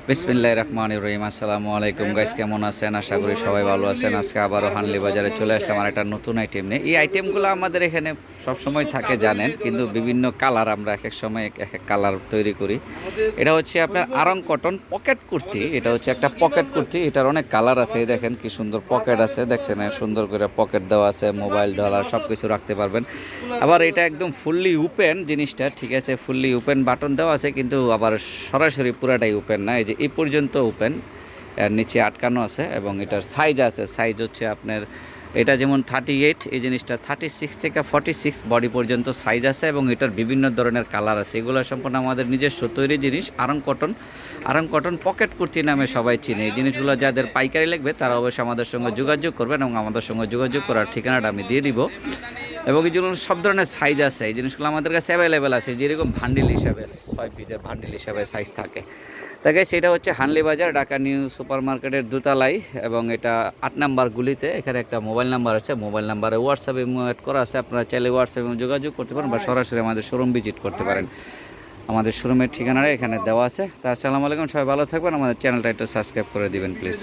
বিসমিল্লাহির রহমানির রহিম। আসসালামু আলাইকুম গাইস, কেমন আছেন? আশা করি সবাই ভালো আছেন। আজকে আবারও হানলি বাজারে চলে আসলাম আর একটা নতুন আইটেম নিয়ে। এই আইটেমগুলো আমাদের এখানে সবসময় থাকে জানেন, কিন্তু বিভিন্ন কালার আমরা এক এক সময় এক এক কালার তৈরি করি। এটা হচ্ছে আপনার আরং কটন পকেট কুর্তি। এটা হচ্ছে একটা পকেট কুর্তি, এটার অনেক কালার আছে। এই দেখেন কি সুন্দর পকেট আছে, দেখছেন সুন্দর করে পকেট দেওয়া আছে, মোবাইল ডলার সব কিছু রাখতে পারবেন। আবার এটা একদম ফুললি ওপেন জিনিসটা, ঠিক আছে, ফুললি ওপেন বাটন দেওয়া আছে, কিন্তু আবার সরাসরি পুরাটাই ওপেন না, এই যে এই পর্যন্ত ওপেন, এর নিচে আটকানো আছে। এবং এটার সাইজ আছে, সাইজ হচ্ছে আপনার এটা যেমন 38, এই জিনিসটা 36 থেকে 46 বডি পর্যন্ত সাইজ আছে। এবং এটার বিভিন্ন ধরনের কালার আছে। এগুলো সম্পূর্ণ আমাদের নিজস্ব তৈরি জিনিস। আরং কটন পকেট কুর্তি নামে সবাই চিনে। এই জিনিসগুলো যাদের পাইকারি লাগবে তারা অবশ্যই আমাদের সঙ্গে যোগাযোগ করবেন, এবং আমাদের সঙ্গে যোগাযোগ করার ঠিকানাটা আমি দিয়ে দিব। এবং এই জন্য সব ধরনের সাইজ আছে, এই জিনিসগুলো আমাদের কাছে অ্যাভেলেবেল আছে, যেরকম ভান্ডিল হিসাবে 6 পিসের ভান্ডিল হিসাবে সাইজ থাকে। তাকে সেটা হচ্ছে হানলি বাজার, ঢাকা নিউ সুপার মার্কেটের দোতলায়, এবং এটা 8 নাম্বার গুলিতে। এখানে একটা মোবাইল নাম্বার আছে, মোবাইল নাম্বারে হোয়াটসঅ্যাপে অ্যাড করা আছে। আপনারা চাইলে হোয়াটসঅ্যাপে যোগাযোগ করতে পারেন বা সরাসরি আমাদের শোরুম ভিজিট করতে পারেন। আমাদের শোরুমের ঠিকানাটা এখানে দেওয়া আছে। তা আসসালামু আলাইকুম, সবাই ভালো থাকবেন। আমাদের চ্যানেলটা একটু সাবস্ক্রাইব করে দিবেন প্লিজ।